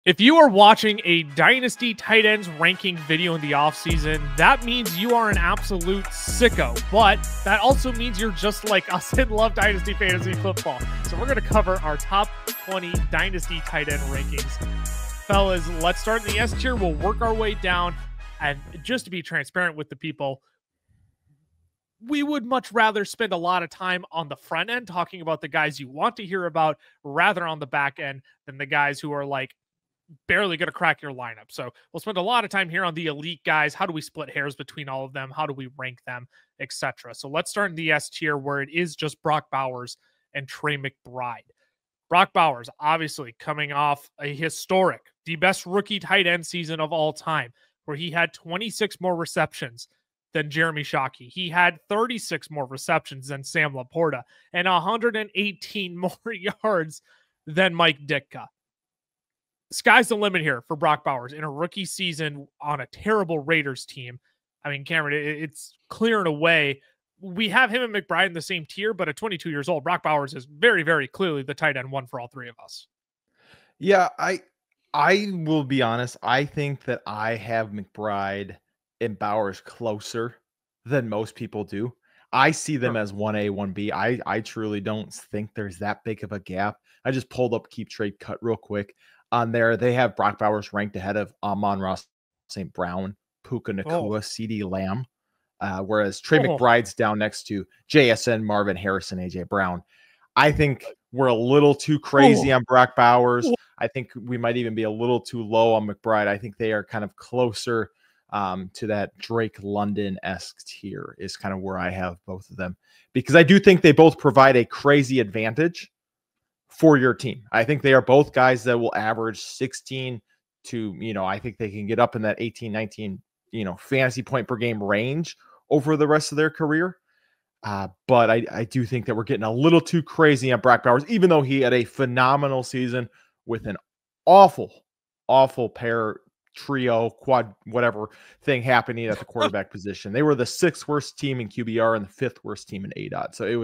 If you are watching a Dynasty tight ends ranking video in the offseason, that means you are an absolute sicko. But that also means you're just like us and love Dynasty fantasy football. So we're going to cover our top 20 Dynasty tight end rankings. Fellas, let's start in the S tier. We'll work our way down. And just to be transparent with the people, we would much rather spend a lot of time on the front end talking about the guys you want to hear about rather on the back end than the guys who are like barely going to crack your lineup. So we'll spend a lot of time here on the elite guys. How do we split hairs between all of them? How do we rank them, etc.? So let's start in the S tier where it is just Brock Bowers and Trey McBride. Brock Bowers, obviously coming off a historic, the best rookie tight end season of all time, where he had 26 more receptions than Jeremy Shockey. He had 36 more receptions than Sam Laporta and 118 more yards than Mike Ditka. Sky's the limit here for Brock Bowers in a rookie season on a terrible Raiders team. I mean, Cameron, it's clear and away. We have him and McBride in the same tier, but at 22 years old, Brock Bowers is very, very clearly the tight end one for all three of us. Yeah, I will be honest. I think that I have McBride and Bowers closer than most people do. I see them as 1A, 1B. I truly don't think there's that big of a gap. I just pulled up Keep Trade Cut real quick. On there, they have Brock Bowers ranked ahead of Amon-Ra St. Brown, Puka Nacua, CeeDee Lamb, whereas Trey McBride's down next to JSN, Marvin Harrison, AJ Brown. I think we're a little too crazy on Brock Bowers. I think we might even be a little too low on McBride. I think they are kind of closer to that Drake London-esque tier is kind of where I have both of them, because I do think they both provide a crazy advantage for your team. I think they are both guys that will average 16 to, I think they can get up in that 18, 19, fantasy point per game range over the rest of their career. But I do think that we're getting a little too crazy on Brock Bowers, even though he had a phenomenal season with an awful trio, quad, whatever thing happening at the quarterback position. They were the 6th worst team in QBR and the 5th worst team in ADOT. So it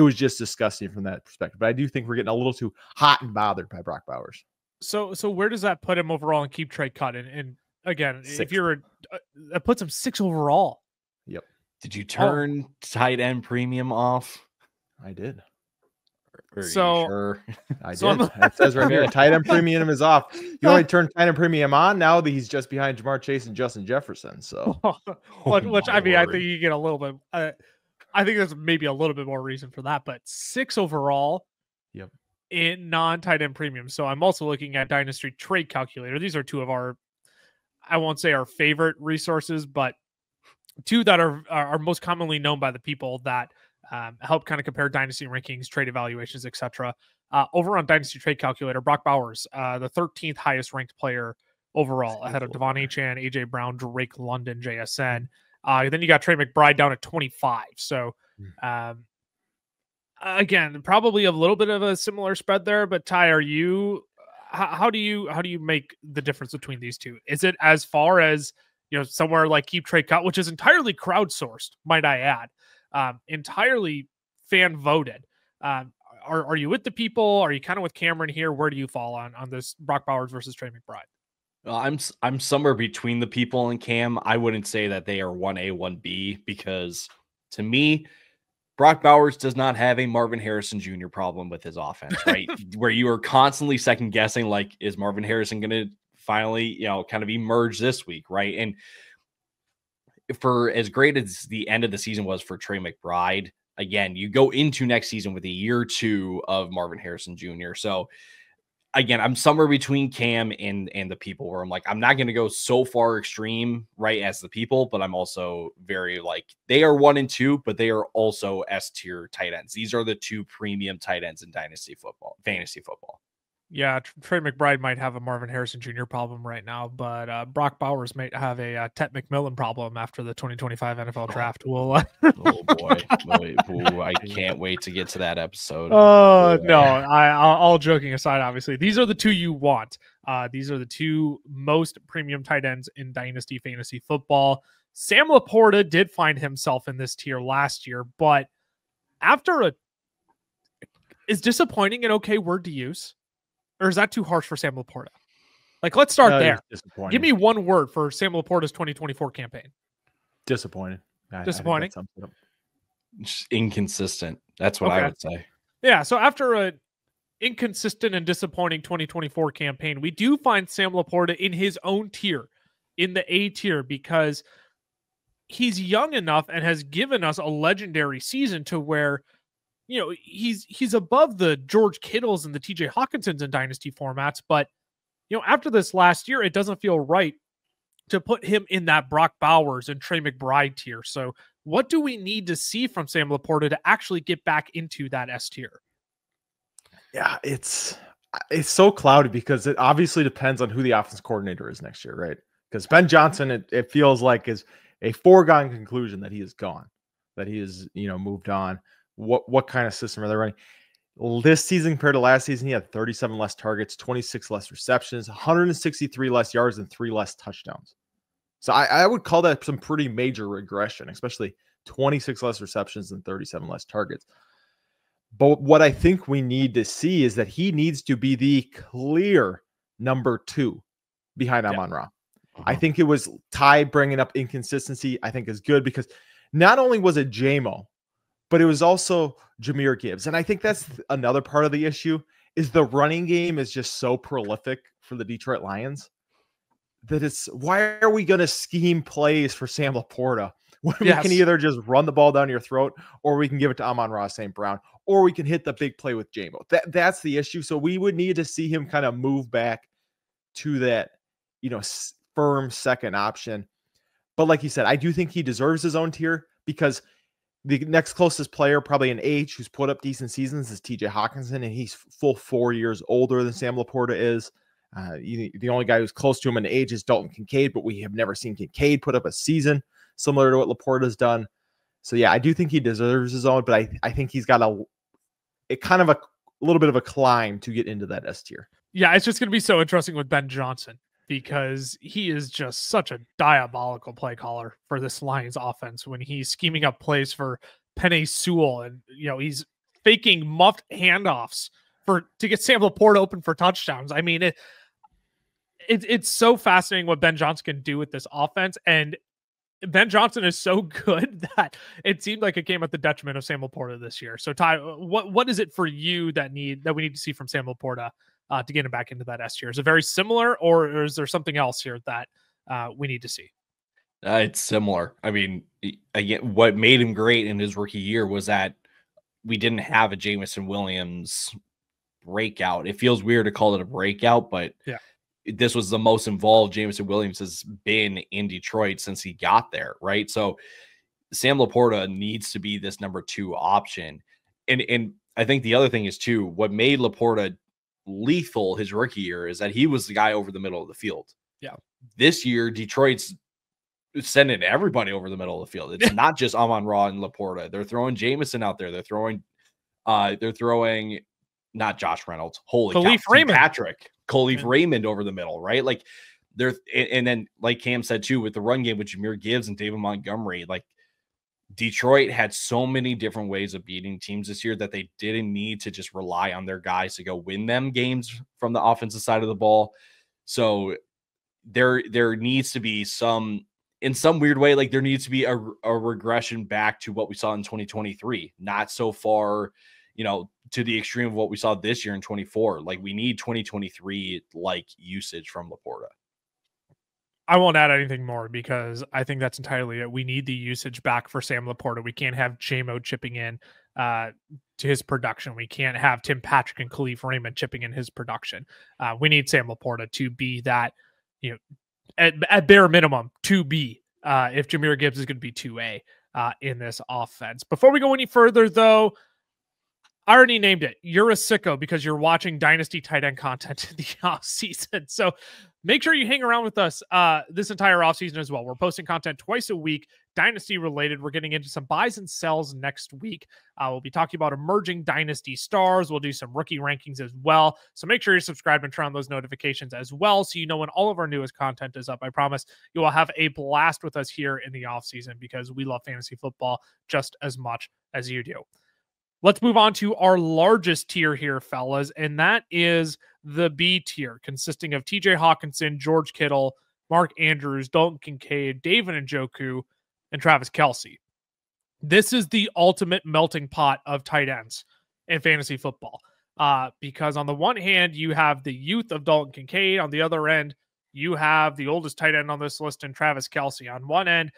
was just disgusting from that perspective. But I do think we're getting a little too hot and bothered by Brock Bowers. So where does that put him overall in Keep Trade Cut? And again, 6th. If you're that puts him 6 overall. Yep. Did you turn tight end premium off? I did. So sure? I did. It says right here, tight end premium is off. You only turned tight end premium on now that he's just behind Jamar Chase and Justin Jefferson. So, which I mean, I think you get a little bit. I think there's maybe a little bit more reason for that, but 6 overall. Yep. In non-tight end premium. So I'm also looking at Dynasty Trade Calculator. These are two of our, I won't say our favorite resources, but two that are most commonly known by the people that help kind of compare dynasty rankings, trade evaluations, etc. Over on Dynasty Trade Calculator, Brock Bowers, the 13th highest ranked player overall, ahead of Devon Achane, AJ Brown, Drake London, JSN. Then you got Trey McBride down at 25. So again, probably a little bit of a similar spread there. But Ty, how do you make the difference between these two? Is it as far as somewhere like Keep Trade Cut, which is entirely crowdsourced, might I add, entirely fan voted? Are you with the people? Are you kind of with Cameron here? Where do you fall on this Brock Bowers versus Trey McBride? Well, I'm somewhere between the people and Cam. I wouldn't say that they are 1A, 1B, because to me, Brock Bowers does not have a Marvin Harrison Jr. problem with his offense, right? Where you are constantly second guessing, like, is Marvin Harrison going to finally, kind of emerge this week, right? And for as great as the end of the season was for Trey McBride, again, you go into next season with a year or two of Marvin Harrison Jr. So again, I'm somewhere between Cam and the people, where I'm like, I'm not going to go so far extreme, right, as the people, but I'm also very like, they are 1 and 2, but they are also S tier tight ends. These are the 2 premium tight ends in fantasy football. Yeah, Trey McBride might have a Marvin Harrison Jr. problem right now, but Brock Bowers might have a Tet McMillan problem after the 2025 NFL draft. Oh boy, I can't wait to get to that episode. No, all joking aside, obviously, these are the 2 you want. These are the 2 most premium tight ends in Dynasty fantasy football. Sam Laporta did find himself in this tier last year, but after is disappointing an okay word to use? Or is that too harsh for Sam Laporta? Like, let's start there. Disappointing. Give me one word for Sam Laporta's 2024 campaign. Disappointing. Disappointing. Just inconsistent. That's what I would say. Yeah. So after a inconsistent and disappointing 2024 campaign, we do find Sam Laporta in his own tier, in the A tier, because he's young enough and has given us a legendary season to where, you know, he's above the George Kittles and the TJ Hockensons in dynasty formats. But, you know, after this last year, it doesn't feel right to put him in that Brock Bowers and Trey McBride tier. So what do we need to see from Sam Laporta to actually get back into that S tier? Yeah, it's so cloudy because it obviously depends on who the offense coordinator is next year, right? Because Ben Johnson, it feels like is a foregone conclusion that he is gone, that he is, you know, moved on. What kind of system are they running? This season compared to last season, he had 37 less targets, 26 less receptions, 163 less yards, and 3 less touchdowns. So I would call that some pretty major regression, especially 26 less receptions and 37 less targets. But what I think we need to see is that he needs to be the clear number 2 behind Amon-Ra. I think it was Ty bringing up inconsistency, I think is good because not only was it JMO, but it was also Jahmyr Gibbs. And I think that's another part of the issue is the running game is just so prolific for the Detroit Lions that it's, why are we going to scheme plays for Sam Laporta when we can either just run the ball down your throat or we can give it to Amon-Ra St. Brown or we can hit the big play with JMO. That's the issue. So we would need to see him kind of move back to that, you know, firm second option. But like you said, I do think he deserves his own tier because the next closest player, probably an age, who's put up decent seasons is TJ Hockenson, and he's full 4 years older than Sam Laporta is. The only guy who's close to him in age is Dalton Kincaid, but we have never seen Kincaid put up a season similar to what Laporta's done. So yeah, I do think he deserves his own, but I think he's got a little bit of a climb to get into that S tier. Yeah, it's just going to be so interesting with Ben Johnson because he is just such a diabolical play caller for this Lions offense when he's scheming up plays for Penei Sewell, and you know he's faking muffed handoffs to get Sam Laporta open for touchdowns. I mean, it's so fascinating what Ben Johnson can do with this offense, and Ben Johnson is so good that it seemed like it came at the detriment of Sam Laporta this year. So Ty, what is it for you that we need to see from Sam Laporta to get him back into that S tier? Is it very similar, or is there something else here that we need to see? It's similar. I mean, again, what made him great in his rookie year was that we didn't have a Jameson Williams breakout. It feels weird to call it a breakout, but yeah, this was the most involved Jameson Williams has been in Detroit since he got there, right? So Sam Laporta needs to be this number 2 option. And I think the other thing is too, what made Laporta lethal his rookie year is that he was the guy over the middle of the field. Yeah. This year, Detroit's sending everybody over the middle of the field. It's not just Amon-Ra and Laporta. They're throwing Jameson out there. They're throwing not Josh Reynolds. Holy cow. Patrick. Khalif Raymond over the middle, right? Like and then like Cam said too, with the run game with Jahmyr Gibbs and David Montgomery, like Detroit had so many different ways of beating teams this year that they didn't need to just rely on their guys to go win them games from the offensive side of the ball. So there needs to be in some weird way, like there needs to be a regression back to what we saw in 2023, not so far, you know, to the extreme of what we saw this year in 24. Like we need 2023 like usage from Laporta. I won't add anything more because I think that's entirely it. We need the usage back for Sam Laporta. We can't have JMO chipping in to his production. We can't have Tim Patrick and Khalif Raymond chipping in his production. We need Sam Laporta to be that, you know, at bare minimum, 2B, if Jahmyr Gibbs is going to be 2A in this offense. Before we go any further, though, I already named it. You're a sicko because you're watching Dynasty tight end content in the offseason. So make sure you hang around with us this entire offseason as well. We're posting content twice a week, Dynasty related. We're getting into some buys and sells next week. We'll be talking about emerging Dynasty stars. We'll do some rookie rankings as well. So make sure you're subscribed and turn on those notifications as well so you know when all of our newest content is up. I promise you will have a blast with us here in the offseason because we love fantasy football just as much as you do. Let's move on to our largest tier here, fellas, and that is the B tier, consisting of TJ Hockenson, George Kittle, Mark Andrews, Dalton Kincaid, David Njoku, and Travis Kelce. This is the ultimate melting pot of tight ends in fantasy football. Because on the one hand, you have the youth of Dalton Kincaid. On the other end, you have the oldest tight end on this list in Travis Kelce. On one end,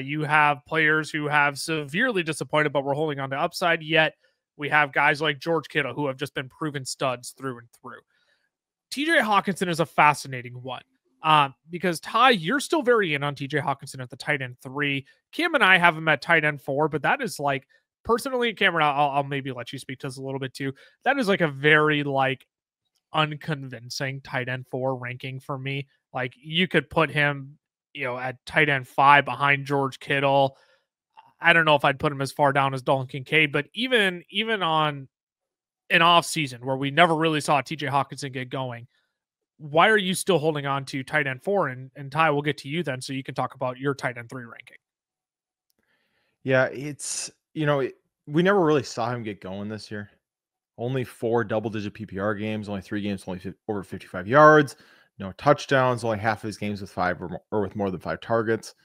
you have players who have severely disappointed, but we're holding on to upside. Yet we have guys like George Kittle who have just been proven studs through and through. TJ Hockenson is a fascinating one. Because Ty, you're still very in on TJ Hockenson at the tight end 3. Cam and I have him at tight end 4, but that is like, personally, Cameron, I'll maybe let you speak to this a little bit too. That is like a very like unconvincing tight end 4 ranking for me. Like you could put him, at tight end 5 behind George Kittle. I don't know if I'd put him as far down as Dalton Kincaid, but even on an off season where we never really saw TJ Hockenson get going, why are you still holding on to tight end 4? And Ty, we'll get to you then, so you can talk about your tight end 3 ranking. Yeah, it's, we never really saw him get going this year. Only 4 double-digit PPR games, only 3 games, only over 55 yards, no touchdowns, only half of his games with 5 or with more than 5 targets.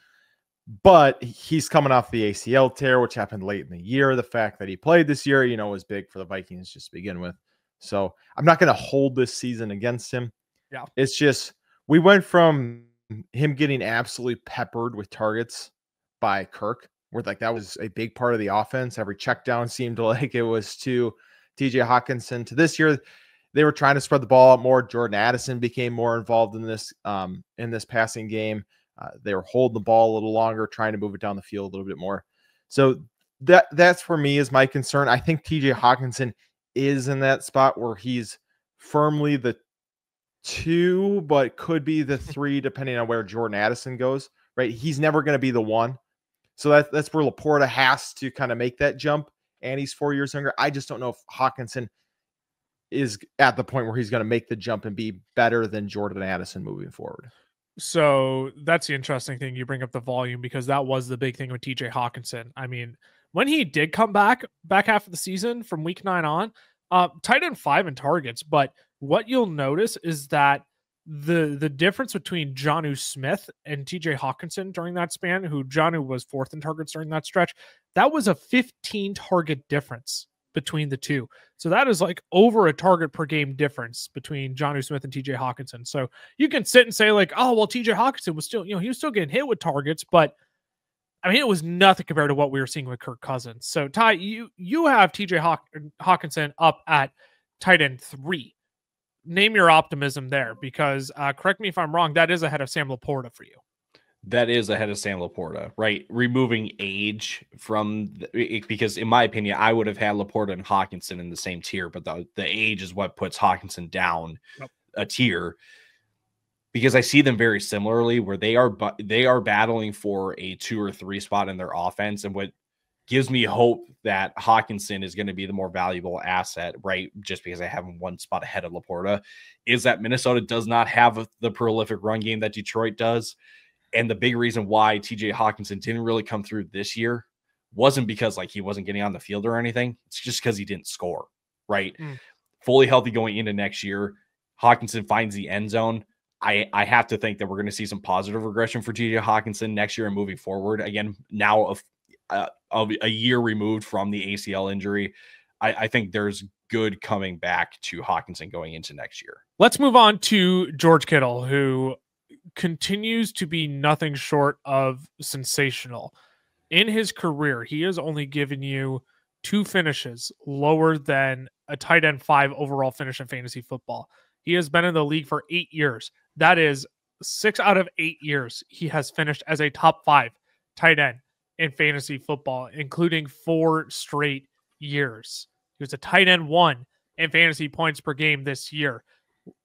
But he's coming off the ACL tear, which happened late in the year. The fact that he played this year, was big for the Vikings just to begin with. So I'm not going to hold this season against him. Yeah. It's just, we went from him getting absolutely peppered with targets by Kirk, where like that was a big part of the offense. Every check down seemed like it was to TJ Hockenson. To this year, they were trying to spread the ball out more. Jordan Addison became more involved in this passing game. They were holding the ball a little longer, trying to move it down the field a little bit more. So that's for me is my concern. I think TJ Hockenson is in that spot where he's firmly the 2, but could be the 3 depending on where Jordan Addison goes, right? He's never going to be the 1. So that's where Laporta has to kind of make that jump, and he's 4 years younger. I just don't know if Hockenson is at the point where he's going to make the jump and be better than Jordan Addison moving forward. So that's the interesting thing. You bring up the volume, because that was the big thing with TJ Hockenson. I mean, when he did come back half of the season from week 9 on, tight end 5 in targets, but what you'll notice is that the difference between Jonnu Smith and TJ Hockenson during that span, who Jonnu was 4th in targets during that stretch, that was a 15 target difference between the two. So that is like over a target per game difference between Jonnu Smith and TJ Hockenson. So you can sit and say like, oh, well, TJ Hockenson was still, he was still getting hit with targets, but I mean, it was nothing compared to what we were seeing with Kirk Cousins. So Ty, you have TJ Hockenson up at tight end 3. Name your optimism there, because correct me if I'm wrong, that is ahead of Sam Laporta for you. That is ahead of Sam Laporta, right? Removing age from because in my opinion, I would have had Laporta and Hockenson in the same tier, but the age is what puts Hockenson down a tier, because I see them very similarly, where they are battling for a 2 or 3 spot in their offense. And what gives me hope that Hockenson is going to be the more valuable asset, right? Just because I have him 1 spot ahead of Laporta, is that Minnesota does not have the prolific run game that Detroit does. And the big reason why TJ Hockenson didn't really come through this year wasn't because like he wasn't getting on the field or anything. It's just because he didn't score, right? Fully healthy going into next year, Hockenson finds the end zone. I have to think that we're going to see some positive regression for TJ Hockenson next year and moving forward. Again, now of a year removed from the ACL injury, I think there's good coming back to Hockenson going into next year. Let's move on to George Kittle, who continues to be nothing short of sensational. In his career, he has only given you 2 finishes lower than a tight end 5 overall finish in fantasy football. He has been in the league for 8 years. That is 6 out of 8 years he has finished as a top 5 tight end in fantasy football, including 4 straight years. He was a tight end 1 in fantasy points per game this year.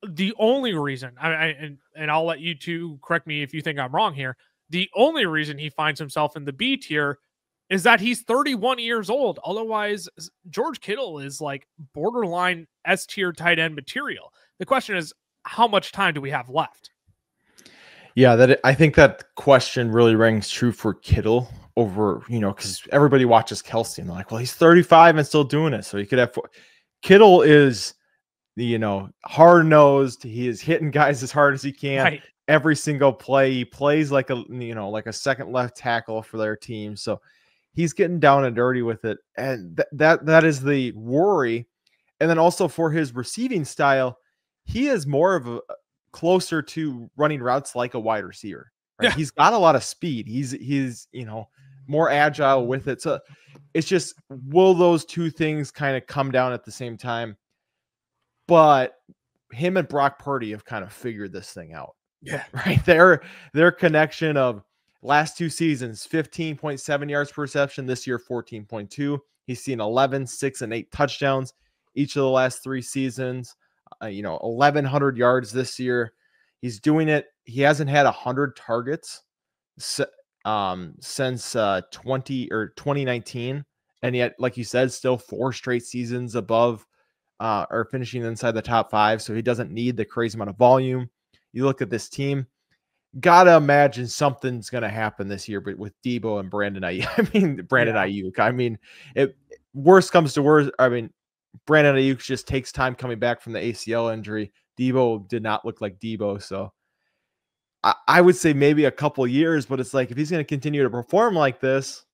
The only reason, and I'll let you two correct me if you think I'm wrong here, the only reason he finds himself in the B tier is that he's 31 years old. Otherwise, George Kittle is like borderline S tier tight end material. The question is, how much time do we have left? Yeah, I think that question really rings true for Kittle over, because everybody watches Kelce and they're like, well, he's 35 and still doing it. So he could have Kittle is, hard nosed. He is hitting guys as hard as he can. Right. Every single play. He plays like a second left tackle for their team. So he's getting down and dirty with it. And that is the worry. And then also for his receiving style, he is more of a closer to running routes like a wide receiver. Right? Yeah. He's got a lot of speed. He's more agile with it. So it's just, will those two things kind of come down at the same time? But him and Brock Purdy have kind of figured this thing out. Yeah. Right. Their connection of last 2 seasons, 15.7 yards per reception. This year, 14.2. He's seen 11, 6, and 8 touchdowns each of the last 3 seasons. 1,100 yards this year. He's doing it. He hasn't had 100 targets since 2019. And yet, like you said, still 4 straight seasons above or finishing inside the top 5. So he doesn't need the crazy amount of volume. You look at this team, gotta imagine something's going to happen this year, but with Debo and Brandon Ayuk. I mean, worst comes to worst. I mean, Brandon Ayuk just takes time coming back from the ACL injury. Debo did not look like Debo. So I would say maybe a couple years, but it's like, if he's going to continue to perform like this,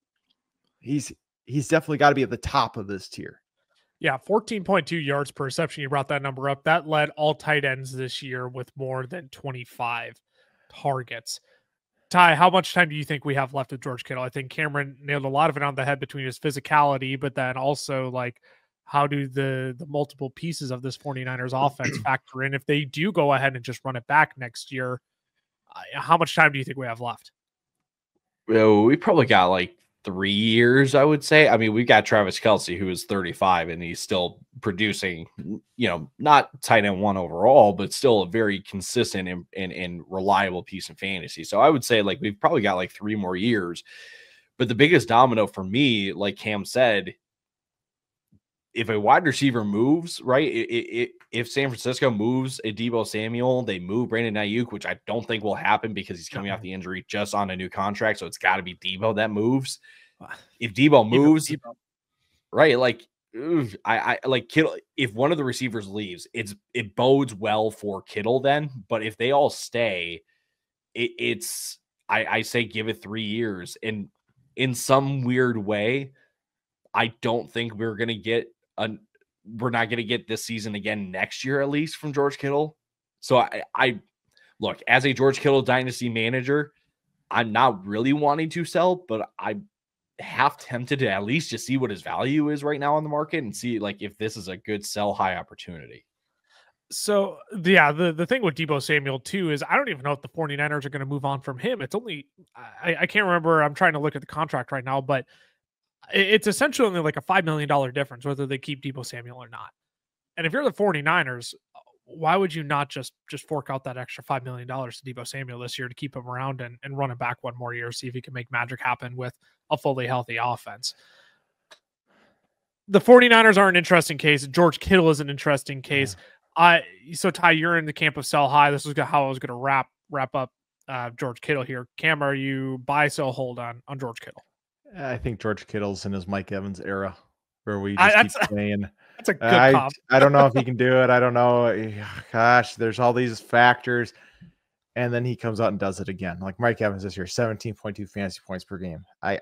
he's definitely got to be at the top of this tier. Yeah, 14.2 yards per reception. You brought that number up. That led all tight ends this year with more than 25 targets. Ty, how much time do you think we have left with George Kittle? I think Cameron nailed a lot of it on the head between his physicality, but then also, like, how do the multiple pieces of this 49ers offense factor in? If they do go ahead and just run it back next year, how much time do you think we have left? Well, we probably got like 3 years, I would say. I mean, we've got Travis Kelce, who is 35, and he's still producing, not tight end 1 overall, but still a very consistent and reliable piece in fantasy. So I would say, like, we've probably got like 3 more years. But the biggest domino for me, like Cam said, if a wide receiver moves, right, if San Francisco moves a Deebo Samuel, they move Brandon Ayuk, which I don't think will happen because he's coming off the injury just on a new contract. So it's got to be Deebo that moves. If Deebo moves, right, like, I like Kittle. If one of the receivers leaves, it bodes well for Kittle then. But if they all stay, I say give it 3 years. And in some weird way, I don't think we're not going to get this season again next year, at least, from George Kittle. So I look, as a George Kittle dynasty manager, I'm not really wanting to sell, but I'm half tempted to at least just see what his value is right now on the market and see, like, if this is a good sell high opportunity. So, yeah, the thing with Deebo Samuel, too, is I don't even know if the 49ers are going to move on from him. It's only, I can't remember. I'm trying to look at the contract right now, but it's essentially only like a $5 million difference whether they keep Deebo Samuel or not. And if you're the 49ers, why would you not just fork out that extra $5 million to Deebo Samuel this year to keep him around and run it back 1 more year, see if he can make magic happen with a fully healthy offense? The 49ers are an interesting case. George Kittle is an interesting case. So Ty, you're in the camp of sell high. This is how I was going to wrap up George Kittle here. Cam, are you buy, sell, hold on George Kittle? I think George Kittle's in his Mike Evans era where we just keep saying, that's a good comp. I don't know if he can do it. I don't know. Gosh, there's all these factors. And then he comes out and does it again. Like Mike Evans this year, 17.2 fantasy points per game. I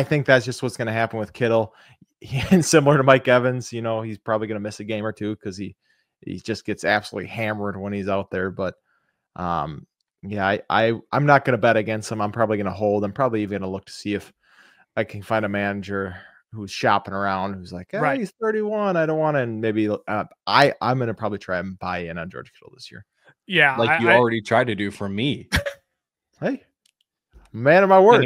think that's just what's going to happen with Kittle. And similar to Mike Evans, he's probably going to miss a game or two because he just gets absolutely hammered when he's out there. But I'm not going to bet against him. I'm probably going to hold. I'm probably even going to look to see if I can find a manager who's shopping around, who's like, right, he's 31. I don't want to. And maybe I'm going to probably try and buy in on George Kittle this year. Yeah. Like you already tried to do for me. Hey, man of my word.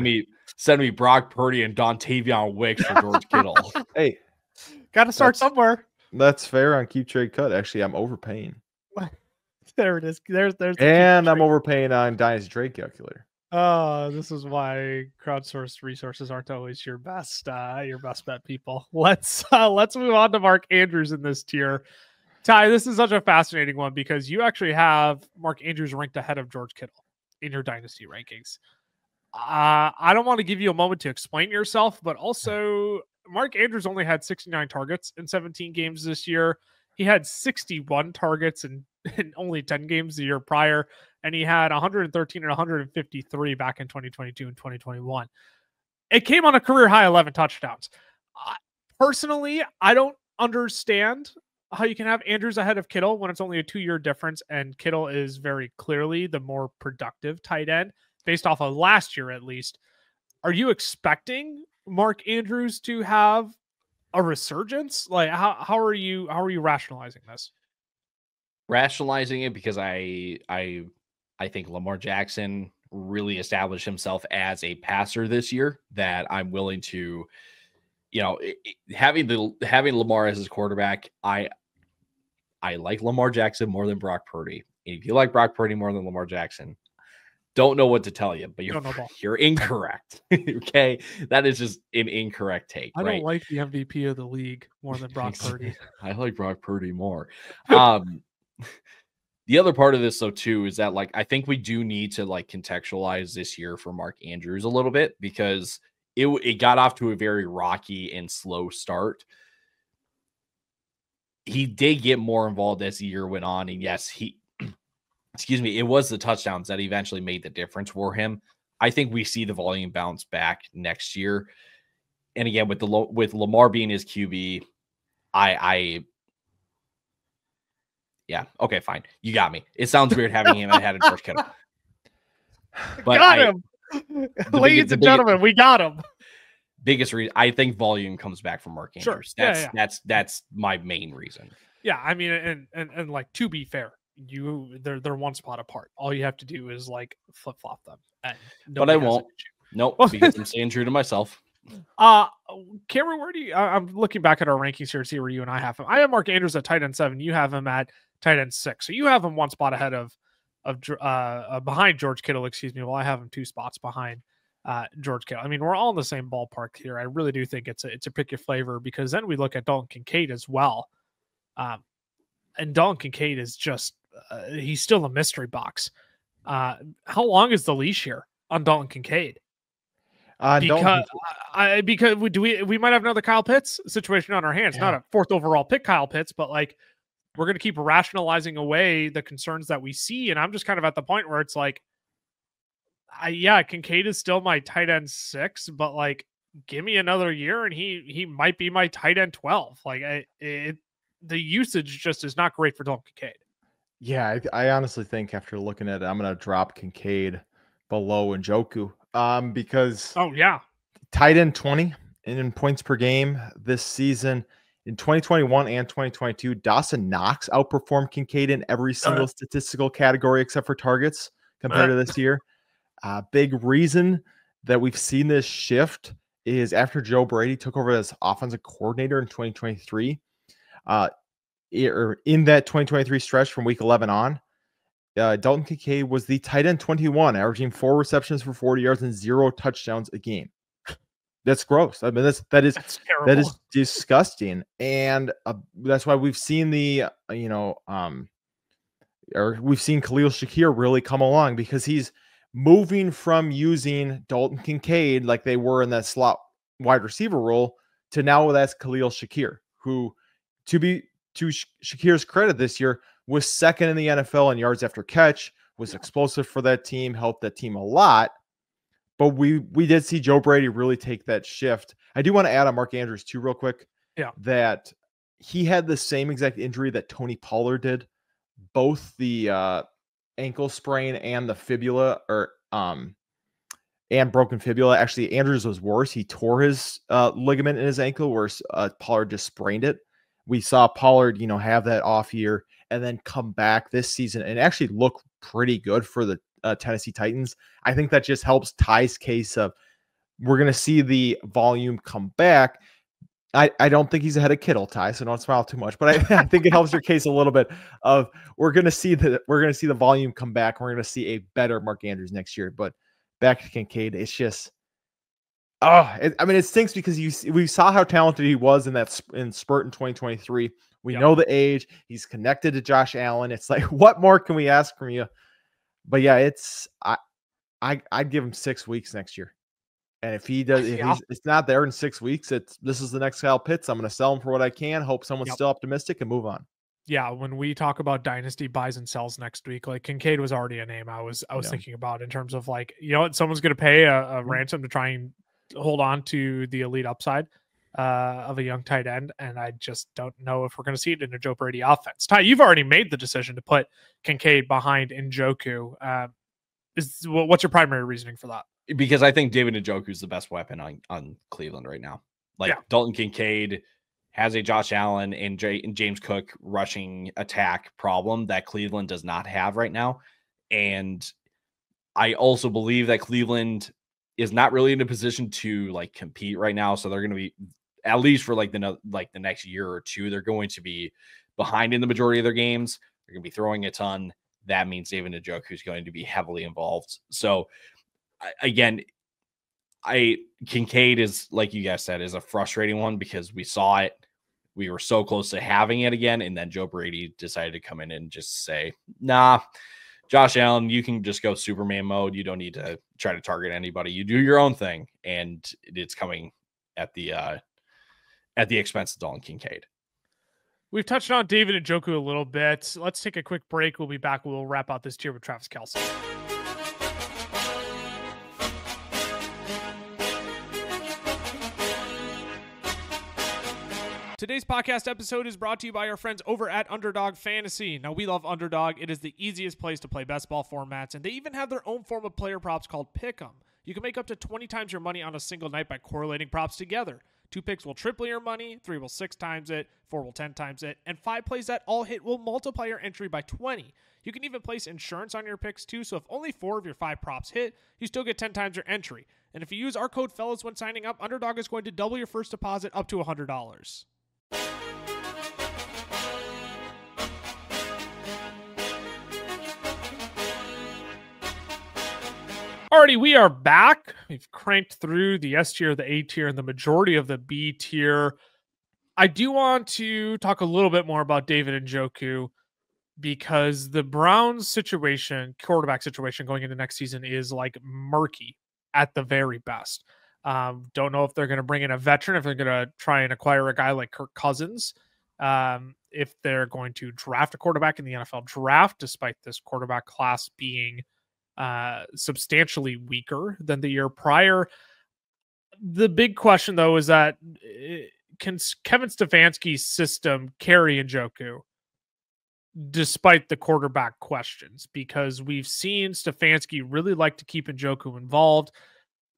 Send me Brock Purdy and Dontavion Wicks for George Kittle. Hey, got to start somewhere. That's fair on Keep Trade Cut. Actually, I'm overpaying. There it is. There's and I'm overpaying on Dynasty Trade Calculator. Oh, this is why crowdsourced resources aren't always your best bet, people. Let's move on to Mark Andrews in this tier. Ty, this is such a fascinating one because you actually have Mark Andrews ranked ahead of George Kittle in your dynasty rankings. I don't want to give you a moment to explain yourself, but also Mark Andrews only had 69 targets in 17 games this year. He had 61 targets in only 10 games the year prior, and he had 113 and 153 back in 2022 and 2021. It came on a career high 11 touchdowns. Personally, I don't understand how you can have Andrews ahead of Kittle when it's only a 2-year difference, and Kittle is very clearly the more productive tight end based off of last year at least. Are you expecting Mark Andrews to have a resurgence? Like how are you rationalizing this? Rationalizing it because I think Lamar Jackson really established himself as a passer this year, that I'm willing to, having Lamar as his quarterback, I like Lamar Jackson more than Brock Purdy. And if you like Brock Purdy more than Lamar Jackson, don't know what to tell you, but you're incorrect. Okay, that is just an incorrect take. I don't like the MVP of the league more than Brock Purdy. I like Brock Purdy more. The other part of this, though, too, is that I think we do need to contextualize this year for Mark Andrews a little bit, because it got off to a very rocky and slow start. He did get more involved as the year went on, and yes, it was the touchdowns that eventually made the difference for him. I think we see the volume bounce back next year, and again with Lamar being his QB, yeah, okay, fine. You got me. It sounds weird having him ahead of George Kittle. But got him. Ladies and gentlemen, we got him. Biggest reason, I think volume comes back from Mark Andrews. Sure. That's my main reason. Yeah, I mean, and to be fair, they're one spot apart. All you have to do is flip-flop them. But I won't. Nope, because I'm staying true to myself. Cameron, where do you? I'm looking back at our rankings here to see where you and I have him. I have Mark Andrews at tight end 7. You have him at tight end 6. So you have him one spot ahead of behind George Kittle. Excuse me. Well, I have him 2 spots behind George Kittle. I mean, we're all in the same ballpark here. I really do think it's a pick your flavor, because then we look at Dalton Kincaid as well, and Dalton Kincaid is just he's still a mystery box. How long is the leash here on Dalton Kincaid? Because we might have another Kyle Pitts situation on our hands. Yeah. Not a 4th overall pick Kyle Pitts, but we're going to keep rationalizing away the concerns that we see. And I'm just kind of at the point where it's Kincaid is still my tight end 6, but give me another year and he might be my tight end 12. The usage just is not great for Dalton Kincaid. Yeah, I honestly think after looking at it, I'm going to drop Kincaid below Njoku. Because tight end 20 in points per game this season. In 2021 and 2022, Dawson Knox outperformed Kincaid in every single statistical category except for targets compared to this year. Big reason that we've seen this shift is after Joe Brady took over as offensive coordinator in 2023. In that 2023 stretch from week 11 on, Dalton Kincaid was the tight end 21, averaging 4 receptions for 40 yards and 0 touchdowns a game. That's gross. I mean, that is disgusting, and that's why we've seen we've seen Khalil Shakir really come along, because he's moving from using Dalton Kincaid like they were in that slot wide receiver role to now that's Khalil Shakir, who, to Shakir's credit this year, was 2nd in the NFL in yards after catch, was explosive for that team, helped that team a lot. But we did see Joe Brady really take that shift. I do want to add on Mark Andrews too, real quick. Yeah. That he had the same exact injury that Tony Pollard did, both the ankle sprain and the fibula, and broken fibula. Actually, Andrews was worse. He tore his ligament in his ankle, whereas Pollard just sprained it. We saw Pollard, have that off year and then come back this season and actually look pretty good for the Tennessee Titans. I think that just helps Ty's case of we're going to see the volume come back. I don't think he's ahead of Kittle, Ty, so don't smile too much, but I think it helps your case a little bit of we're going to see the volume come back. We're going to see a better Mark Andrews next year. But back to Kincaid, it's just it stinks because we saw how talented he was in spurt in 2023. We know the age. He's connected to Josh Allen. It's what more can we ask from you? But yeah, I'd give him 6 weeks next year. And if he does, if Yeah. it's not there in 6 weeks, this is the next Kyle Pitts. I'm going to sell him for what I can. Hope someone's still optimistic and move on. Yeah, when we talk about dynasty buys and sells next week, like Kincaid was already a name I was thinking about in terms of like, you know what, someone's going to pay a ransom to try and hold on to the elite upside of a young tight end, and I just don't know if we're going to see it in a Joe Brady offense. Ty, you've already made the decision to put Kincaid behind Njoku. What's your primary reasoning for that? Because I think David Njoku is the best weapon on Cleveland right now. Dalton Kincaid has a Josh Allen and James Cook rushing attack problem that Cleveland does not have right now. And I also believe that Cleveland is not really in a position to like compete right now. So they're going to be, at least for like the next year or two, they're going to be behind in the majority of their games. They're going to be throwing a ton. That means David Njoku is going to be heavily involved. So again, Kincaid is, like you guys said, is a frustrating one because we saw it. We were so close to having it again. And then Joe Brady decided to come in and just say, nah, Josh Allen, you can just go Superman mode. You don't need to try to target anybody. You do your own thing. And it's coming at the expense of Dalton Kincaid. We've touched on David Njoku a little bit. Let's take a quick break. We'll be back. We'll wrap out this tier with Travis Kelce. Today's podcast episode is brought to you by our friends over at Underdog Fantasy. Now, we love Underdog. It is the easiest place to play best ball formats, and they even have their own form of player props called Pick'em. You can make up to 20 times your money on a single night by correlating props together. 2 picks will triple your money, 3 will 6 times it, 4 will 10 times it, and 5 plays that all hit will multiply your entry by 20. You can even place insurance on your picks too, so if only 4 of your 5 props hit, you still get 10 times your entry. And if you use our code FELLAS when signing up, Underdog is going to double your first deposit up to $100. Alrighty, we are back. We've cranked through the S tier, the A tier, and the majority of the B tier. I do want to talk a little bit more about David Njoku because the Browns situation, quarterback situation going into next season is like murky at the very best. Don't know if they're going to bring in a veteran, if they're going to try and acquire a guy like Kirk Cousins, if they're going to draft a quarterback in the NFL draft, despite this quarterback class being substantially weaker than the year prior. The big question, though, is that can Kevin Stefanski's system carry Njoku despite the quarterback questions? Because we've seen Stefanski really like to keep Njoku involved.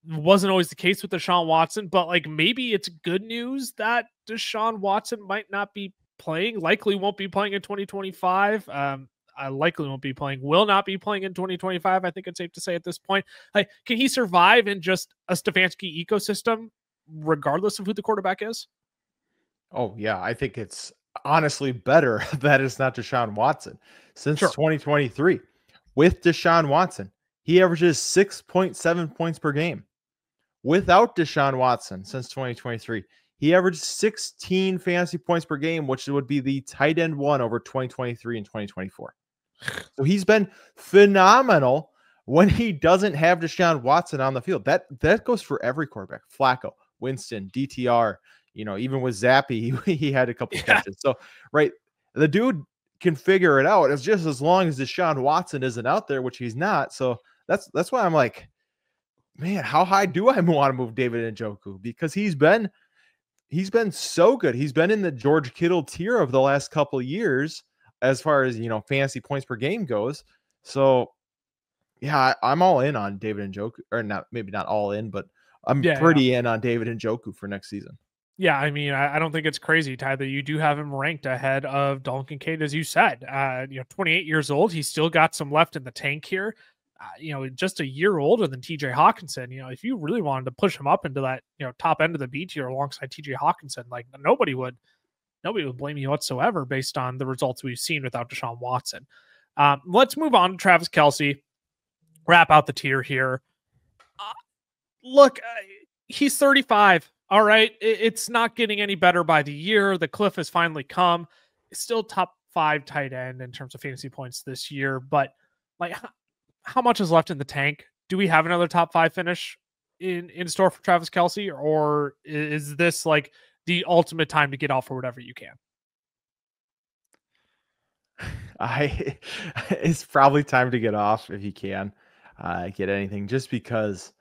Wasn't always the case with Deshaun Watson, but like maybe it's good news that Deshaun Watson might not be playing, likely won't be playing in 2025. I likely won't be playing, will not be playing in 2025. I think it's safe to say at this point. Like, can he survive in just a Stefanski ecosystem, regardless of who the quarterback is? Oh, yeah. I think it's honestly better that it's not Deshaun Watson. Since 2023, with Deshaun Watson, he averages 6.7 points per game. Without Deshaun Watson, since 2023, he averaged 16 fantasy points per game, which would be the tight end one over 2023 and 2024. So he's been phenomenal when he doesn't have Deshaun Watson on the field. That goes for every quarterback. Flacco, Winston, DTR, even with Zappy, he had a couple catches. So, right, the dude can figure it out. It's just as long as Deshaun Watson isn't out there, which he's not. So that's why I'm like, man, how high do I want to move David Njoku? Because he's been so good. He's been in the George Kittle tier of the last couple of years as far as, fantasy points per game goes. So, yeah, I'm all in on David Njoku, or not, maybe not all in, but I'm pretty in on David Njoku for next season. Yeah, I mean, I don't think it's crazy, Ty, that you do have him ranked ahead of Dalton Kincaid, as you said. 28 years old. He's still got some left in the tank here. Just a year older than TJ Hockenson. If you really wanted to push him up into that, top end of the B tier alongside TJ Hockenson, like nobody would blame you whatsoever based on the results we've seen without Deshaun Watson. Let's move on to Travis Kelce. Wrap out the tier here. Look, he's 35. All right. It's not getting any better by the year. The cliff has finally come. It's still top 5 tight end in terms of fantasy points this year, but like, how much is left in the tank do we have another top 5 finish in store for Travis Kelce, or is this like the ultimate time to get off for whatever you can? It's probably time to get off if you can get anything, just because,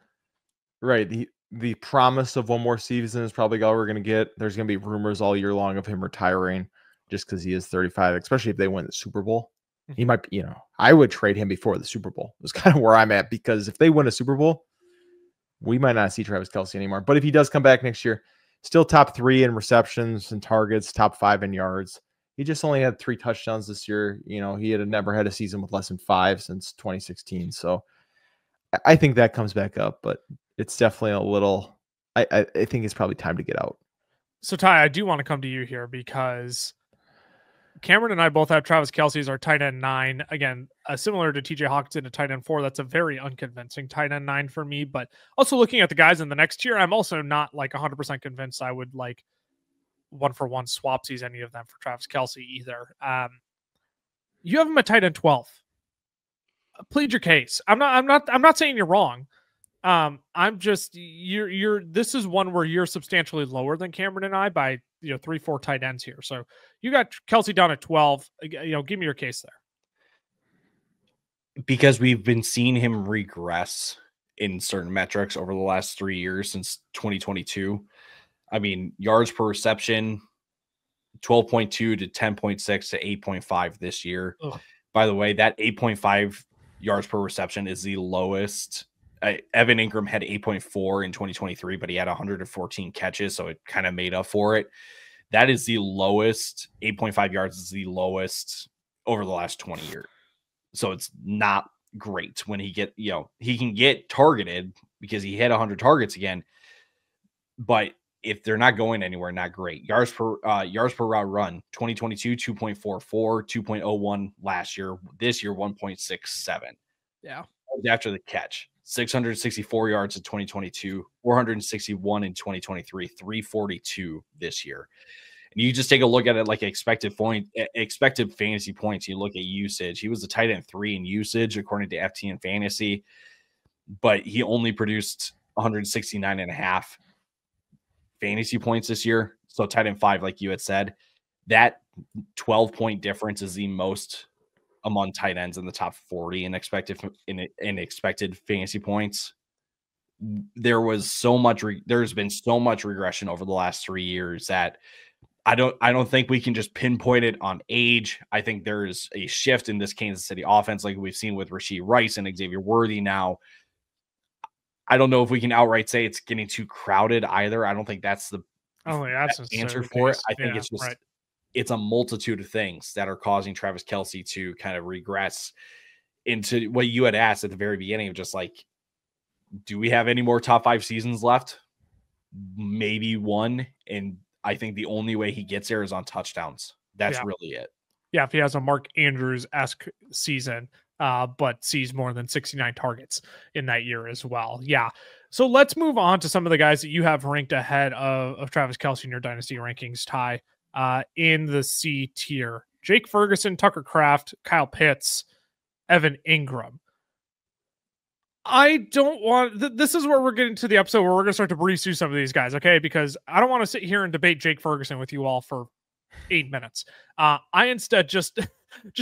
right, the promise of one more season is probably all we're going to get. There's going to be rumors all year long of him retiring just because he is 35, especially if they win the Super Bowl. He might be, I would trade him before the Super Bowl. It's kind of where I'm at, because if they win a Super Bowl, we might not see Travis Kelce anymore. But if he does come back next year, still top 3 in receptions and targets, top 5 in yards. He just only had 3 touchdowns this year. He had never had a season with less than 5 since 2016. So I think that comes back up, but it's definitely a little, I think it's probably time to get out. So Ty, I do want to come to you here because Cameron and I both have Travis Kelce as our tight end 9. Again, similar to TJ Hockenson to tight end 4. That's a very unconvincing tight end 9 for me. But also looking at the guys in the next tier, I'm also not like 100% convinced I would like 1-for-1 swapsies any of them for Travis Kelce either. You have him at tight end 12. Plead your case. I'm not saying you're wrong. I'm just this is one where you're substantially lower than Cameron and I by 3-4 tight ends here. So you got Kelce down at 12. Give me your case there. Because we've been seeing him regress in certain metrics over the last 3 years since 2022. I mean, yards per reception, 12.2 to 10.6 to 8.5 this year. Ugh. By the way, that 8.5 yards per reception is the lowest. Evan Ingram had 8.4 in 2023, but he had 114 catches, so it kind of made up for it. That is the lowest. 8.5 yards is the lowest over the last 20 years. So it's not great when he can get targeted because he hit 100 targets again. But if they're not going anywhere, not great. Yards per route run, 2022, 2.44, 2.01 last year. This year, 1.67. Yeah. After the catch, 664 yards in 2022, 461 in 2023, 342 this year. And you just take a look at it like expected fantasy points. You look at usage. He was a tight end 3 in usage, according to FTN Fantasy, but he only produced 169.5 fantasy points this year. So tight end 5, like you had said, that 12-point difference is the most among tight ends in the top 40 in expected fantasy points. There's been so much regression over the last 3 years that I don't think we can just pinpoint it on age. I think there's a shift in this Kansas City offense, like we've seen with Rashee Rice and Xavier Worthy now. I don't know if we can outright say it's getting too crowded either. I don't think that's the answer for it. I think it's just it's a multitude of things that are causing Travis Kelce to kind of regress into what you had asked at the very beginning of just like, do we have any more top 5 seasons left? Maybe one. And I think the only way he gets there is on touchdowns. That's really it. Yeah, if he has a Mark Andrews-esque season, but sees more than 69 targets in that year as well. Yeah. So let's move on to some of the guys that you have ranked ahead of Travis Kelce in your dynasty rankings, Ty, in the C tier. Jake Ferguson, Tucker Kraft, Kyle Pitts, Evan Ingram. I don't want... This is where we're getting to the episode where we're going to start to breeze through some of these guys, okay? Because I don't want to sit here and debate Jake Ferguson with you all for 8 minutes. I instead just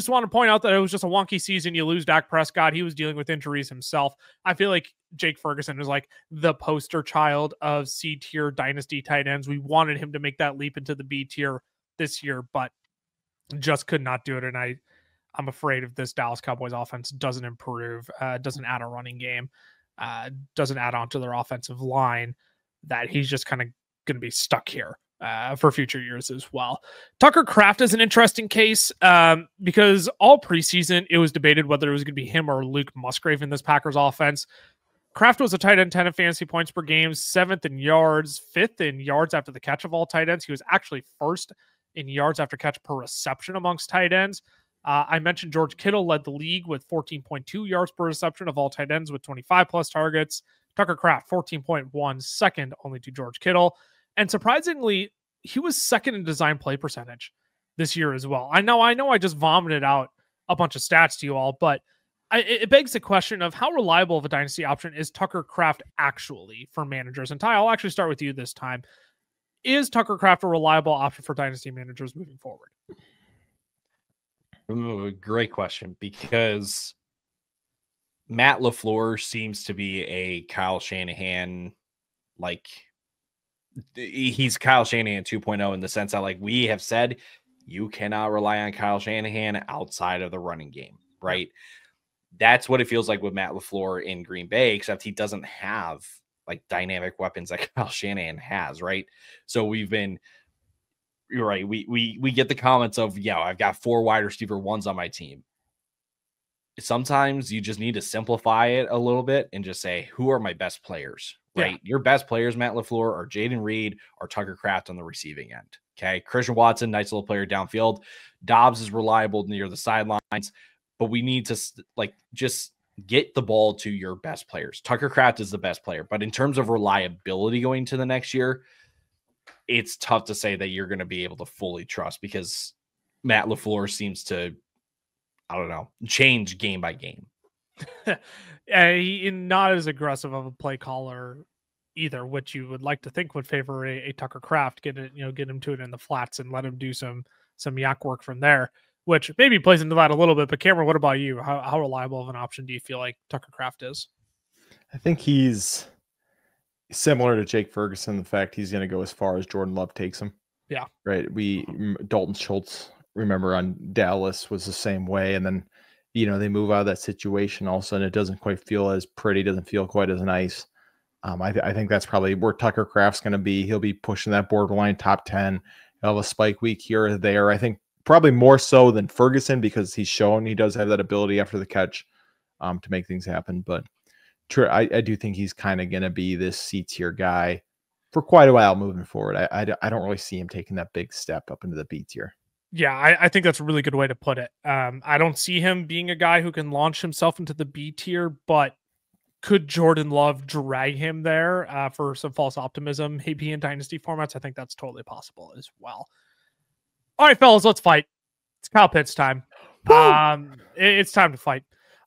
want to point out that it was just a wonky season. You lose Dak Prescott. He was dealing with injuries himself. I feel like Jake Ferguson is like the poster child of C tier dynasty tight ends. We wanted him to make that leap into the B tier this year, but just could not do it. And I'm afraid if this Dallas Cowboys offense doesn't improve, doesn't add a running game, doesn't add on to their offensive line, that he's just kind of going to be stuck here for future years as well. Tucker Kraft is an interesting case because all preseason it was debated whether it was going to be him or Luke Musgrave in this Packers offense. Kraft was a tight end 10 in fantasy points per game, 7th in yards, 5th in yards after the catch of all tight ends. He was actually 1st in yards after catch per reception amongst tight ends. I mentioned George Kittle led the league with 14.2 yards per reception of all tight ends with 25 plus targets. Tucker Kraft, 14.1, second only to George Kittle. And surprisingly, he was 2nd in design play percentage this year as well. I know I just vomited out a bunch of stats to you all, but it begs the question of how reliable of a dynasty option is Tucker Kraft actually for managers? And Ty, I'll actually start with you this time. Is Tucker Kraft a reliable option for dynasty managers moving forward? Ooh, great question, because Matt LaFleur seems to be a Kyle Shanahan, like he's Kyle Shanahan 2.0 in the sense that, like we have said, you cannot rely on Kyle Shanahan outside of the running game, right? That's what it feels like with Matt LaFleur in Green Bay, except he doesn't have like dynamic weapons that Kyle Shanahan has, right? So you're right. We get the comments of, yeah, I've got 4 wide receiver ones on my team. Sometimes you just need to simplify it a little bit and just say, who are my best players, right? Yeah. Your best players, Matt LaFleur, are Jaden Reed or Tucker Kraft on the receiving end. Okay. Christian Watson, nice little player downfield. Dobbs is reliable near the sidelines, but we need to like just get the ball to your best players. Tucker Kraft is the best player, but in terms of reliability going to the next year, it's tough to say that you're going to be able to fully trust, because Matt LaFleur seems to, I don't know, change game by game. He's not as aggressive of a play caller either, which you would like to think would favor a Tucker Kraft. Get him to it in the flats and let him do some yak work from there, which maybe plays into that a little bit. But Cameron, what about you? How reliable of an option do you feel like Tucker Kraft is? I think he's similar to Jake Ferguson, the fact he's going to go as far as Jordan Love takes him. Yeah. Right. Dalton Schultz, remember, on Dallas was the same way. And then, they move out of that situation. All of a sudden it doesn't quite feel as pretty, doesn't feel quite as nice. I think that's probably where Tucker Kraft's going to be. He'll be pushing that borderline top 10. He'll have a spike week here or there. I think probably more so than Ferguson, because he's shown he does have that ability after the catch to make things happen. But I do think he's kind of going to be this C-tier guy for quite a while moving forward. I don't really see him taking that big step up into the B tier. Yeah, I think that's a really good way to put it. I don't see him being a guy who can launch himself into the B tier, but could Jordan Love drag him there for some false optimism, maybe in dynasty formats? I think that's totally possible as well. All right, fellas, let's fight. It's Kyle Pitts time. It's time to fight.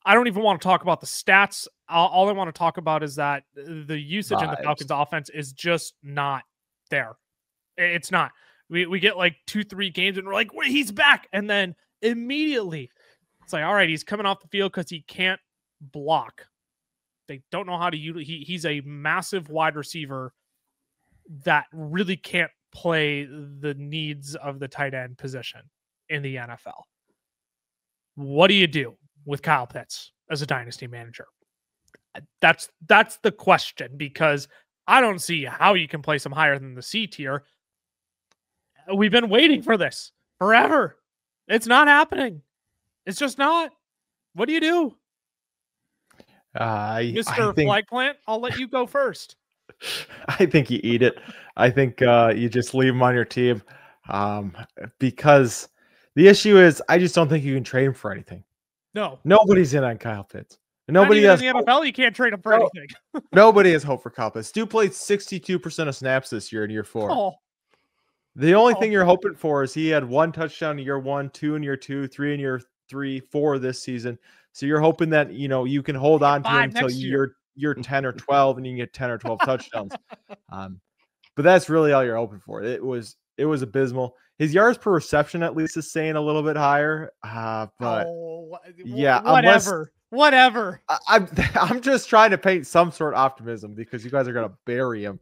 I don't even want to talk about the stats. All I want to talk about is that the usage in the Falcons offense is just not there. It's not. We get like 2-3 games and we're like, wait, he's back. And then immediately it's like, all right, he's coming off the field because he can't block. They don't know how to use. He's a massive wide receiver that really can't play the needs of the tight end position in the NFL. What do you do with Kyle Pitts as a dynasty manager? That's the question, because I don't see how you can place him higher than the C tier. We've been waiting for this forever. It's not happening. It's just not. What do you do? Mr. Flag Plant, I'll let you go first. I think you eat it. I think you just leave him on your team, because the issue is I just don't think you can trade him for anything. No. Nobody's in on Kyle Pitts. Nobody has in the NFL. You can't trade him for anything. Nobody has hope for Kyle Pitts. Dude played 62% of snaps this year in year 4. Oh. The only thing you're hoping for is he had 1 touchdown in year 1, 2 in year 2, 3 in year 3, 4 this season. So you're hoping that you can hold on to him until you're 10 or 12 and you can get 10 or 12 touchdowns. But that's really all you're hoping for. It was abysmal. His yards per reception at least is staying a little bit higher. But yeah, whatever. I'm just trying to paint some sort of optimism, because you guys are going to bury him.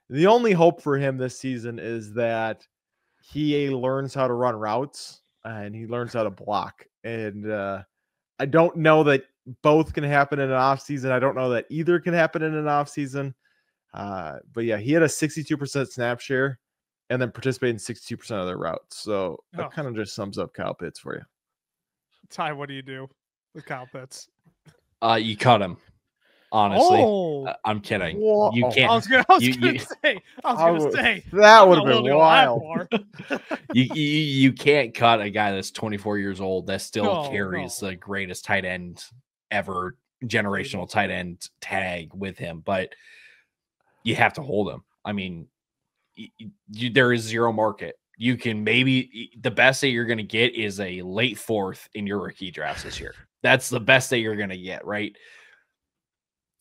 The only hope for him this season is that he learns how to run routes and he learns how to block. And I don't know that both can happen in an off season. I don't know that either can happen in an off season. But yeah, he had a 62% snap share and then participated in 62% of their routes. So that kind of just sums up Kyle Pitts for you. Ty, what do you do with Kyle Pitts? You cut him. Honestly, I'm kidding. Whoa. You can't. I was gonna say that would have been wild. you can't cut a guy that's 24 years old that still carries the greatest tight end ever, generational tight end tag with him. But you have to hold him. I mean, there is zero market you can maybe the best that you're going to get is a late 4th in your rookie drafts this year. That's the best that you're going to get, right?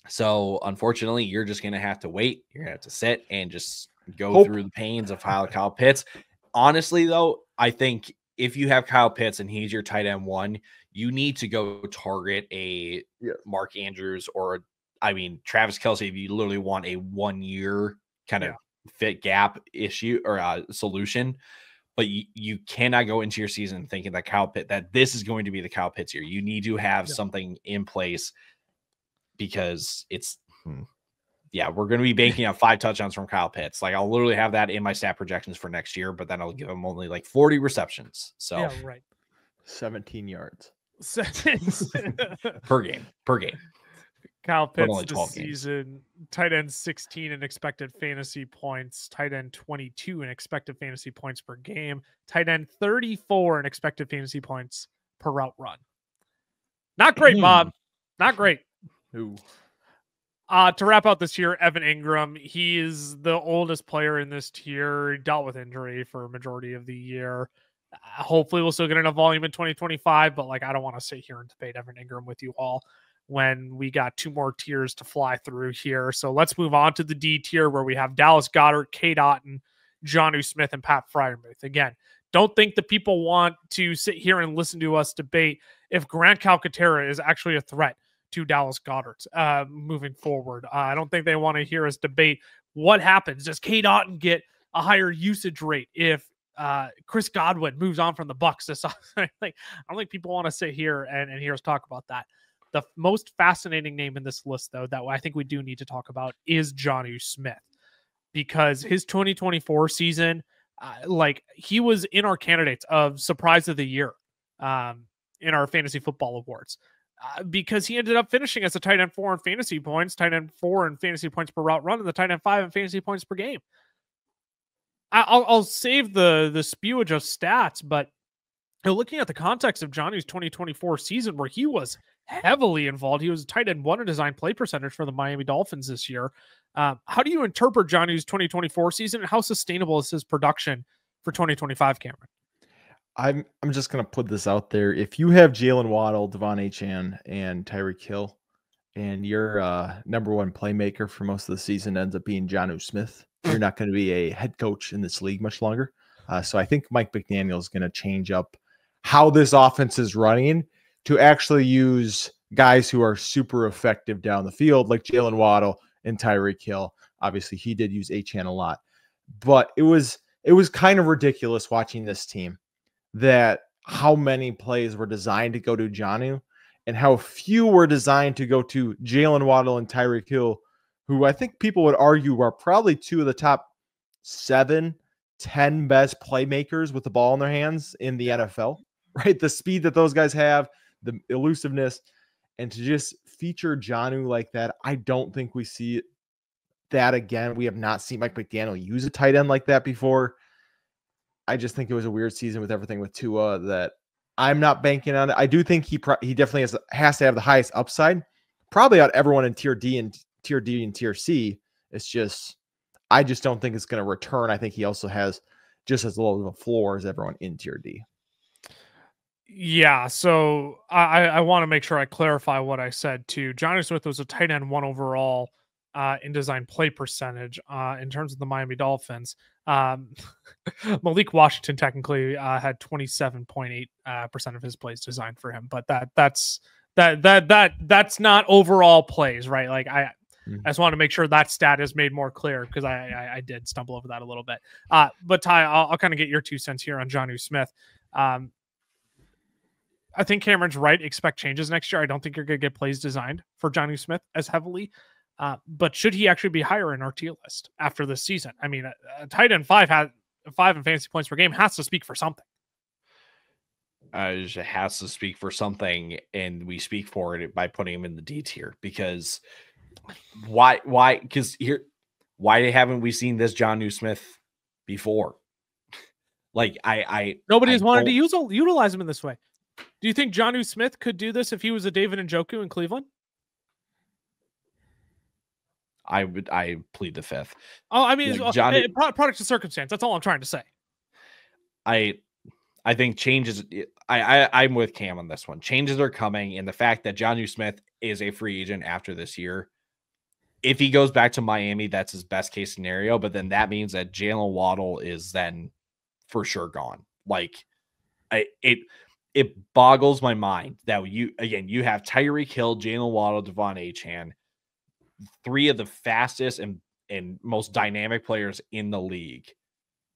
So unfortunately, you're just going to have to wait. You're going to have to sit and just go through the pains of Kyle Pitts. Honestly, though, I think if you have Kyle Pitts and he's your tight end 1, you need to go target a Mark Andrews or Travis Kelce if you literally want a 1-year kind of fit gap issue or solution. But you cannot go into your season thinking that this is going to be the Kyle Pitts year. You need to have something in place because it's we're going to be banking on 5 touchdowns from Kyle Pitts. Like I'll literally have that in my stat projections for next year, but then I'll give him only like 40 receptions. So 17 yards per game. Kyle Pitts this season, tight end 16 in expected fantasy points, tight end 22 in expected fantasy points per game, tight end 34 in expected fantasy points per route run. Not great, Bob. Not great. Ooh. To wrap out this year, Evan Ingram, he is the oldest player in this tier. He dealt with injury for a majority of the year. Hopefully we'll still get enough volume in 2025, but I don't want to sit here and debate Evan Ingram with you all when we got 2 more tiers to fly through here. So let's move on to the D tier where we have Dallas Goedert, Cade Otton, Jonnu Smith, and Pat Freiermuth. Again, don't think that people want to sit here and listen to us debate if Grant Calcaterra is actually a threat to Dallas Goedert moving forward. I don't think they want to hear us debate what happens. Does Cade Otton get a higher usage rate if Chris Godwin moves on from the Bucs this I don't think people want to sit here and hear us talk about that. The most fascinating name in this list, though, that I think we do need to talk about is Jonnu Smith, because his 2024 season, he was in our candidates of surprise of the year in our fantasy football awards. Because he ended up finishing as a tight end 4 in fantasy points, tight end 4 in fantasy points per route run, and the tight end 5 in fantasy points per game. I'll save the spewage of stats, but looking at the context of Jonnu's 2024 season, where he was heavily involved, he was a tight end 1 in design play percentage for the Miami Dolphins this year. How do you interpret Jonnu's 2024 season, and how sustainable is his production for 2025, Cameron? I'm just going to put this out there. If you have Jalen Waddle, Devon Achane, and Tyreek Hill, and your number 1 playmaker for most of the season ends up being Jonnu Smith, you're not going to be a head coach in this league much longer. So I think Mike McDaniel is going to change up how this offense is running to actually use guys who are super effective down the field, like Jalen Waddle and Tyreek Hill. Obviously, he did use Achane a lot, but it was kind of ridiculous watching this team, that how many plays were designed to go to Jonnu and how few were designed to go to Jalen Waddle and Tyreek Hill, who I think people would argue are probably 2 of the top 7, 10 best playmakers with the ball in their hands in the NFL, right? The speed that those guys have, the elusiveness, and to just feature Jonnu like that, I don't think we see that again. We have not seen Mike McDaniel use a tight end like that before. I just think it was a weird season with everything with Tua that I'm not banking on it. I do think he definitely has to have the highest upside, probably out everyone in tier D and tier C. It's just, I just don't think it's going to return. I think he also has just as low of a floor as everyone in tier D. Yeah, so I want to make sure I clarify what I said too. Jonnu Smith was a tight end 1 overall in design play percentage in terms of the Miami Dolphins. Malik Washington technically had 27.8% of his plays designed for him, but that's not overall plays, right? I just want to make sure that stat is made more clear, because I did stumble over that a little bit. But Ty, I'll kind of get your 2 cents here on Jonnu Smith. I think Cameron's right. Expect changes next year. I don't think you're going to get plays designed for Jonnu Smith as heavily. But should he actually be higher in our tier list after this season? I mean, a tight end 5 in fantasy points per game has to speak for something. It has to speak for something, and we speak for it by putting him in the D tier. Because why? Because why haven't we seen this Jonnu Smith before? Nobody's wanted to utilize him in this way. Do you think Jonnu Smith could do this if he was a David Njoku in Cleveland? I plead the 5th. Oh, I mean, product of circumstance. That's all I'm trying to say. I think changes. I'm with Cam on this one. Changes are coming, and the fact that Jonnu Smith is a free agent after this year. If he goes back to Miami, that's his best case scenario. But then that means that Jalen Waddle is then for sure gone. Like it boggles my mind that you have Tyreek Hill, Jalen Waddle, Devon Achane, three of the fastest and most dynamic players in the league,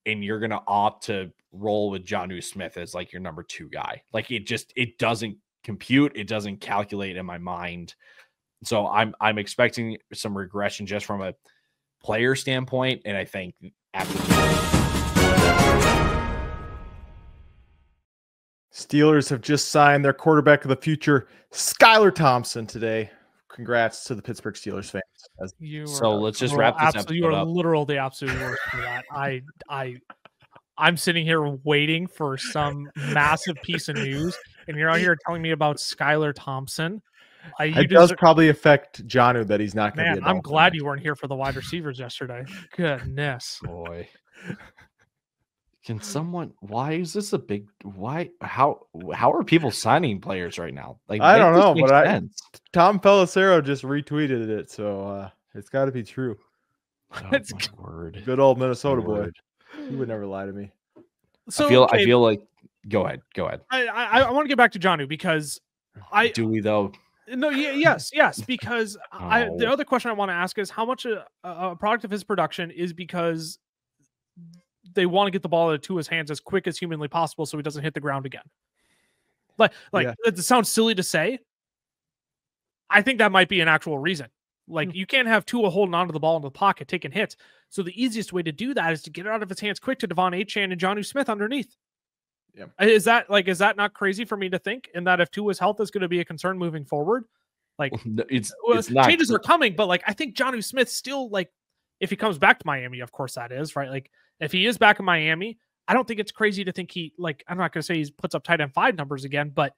and you're gonna opt to roll with Jonnu Smith as like your number 2 guy. Like it doesn't compute, it doesn't calculate in my mind. So I'm expecting some regression just from a player standpoint, and I think Steelers have just signed their quarterback of the future, Skylar Thompson, today. Congrats to the Pittsburgh Steelers fans. Let's just wrap this episode You are up. literal the absolute worst for that. I'm sitting here waiting for some massive piece of news, and you're out here telling me about Skylar Thompson. It does probably affect Jonnu that he's not going to be. I'm glad you weren't here for the wide receivers yesterday. Goodness, boy. Can someone? Why is this a big? Why? How are people signing players right now? Like I don't know, but Tom Pelissero just retweeted it, so it's got to be true. Oh, my word! Good old Minnesota boy. He would never lie to me. So I feel like. Go ahead. I want to get back to Jonnu because do we though? No, yes, because the other question I want to ask is how much a product of his production is because they want to get the ball to his hands as quick as humanly possible so he doesn't hit the ground again. It sounds silly to say. I think that might be an actual reason. Like, you can't have Tua holding onto the ball in the pocket, taking hits. So the easiest way to do that is to get it out of his hands quick to Devon Achane and Jonnu Smith underneath. Yeah. Is that not crazy for me to think? And that if Tua's health is going to be a concern moving forward, it's not changes are coming, but I think Jonnu Smith still, if he comes back to Miami, of course that is, right? Like, if he is back in Miami, I don't think it's crazy to think I'm not going to say he puts up tight end 5 numbers again, but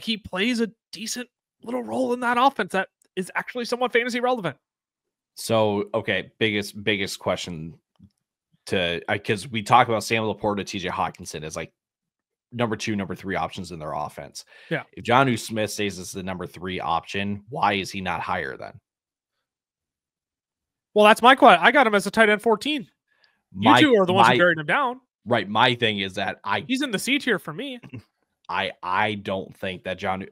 he plays a decent little role in that offense that is actually somewhat fantasy relevant. So, okay, biggest question because we talk about Sam Laporta, TJ Hockenson as number 2, number 3 options in their offense. Yeah. If Jonnu Smith stays as the number 3 option, why is he not higher then? Well, that's my question. I got him as a tight end 14. You two are the ones who buried him down. Right. My thing is that he's in the C tier for me. I don't think that Jonnu,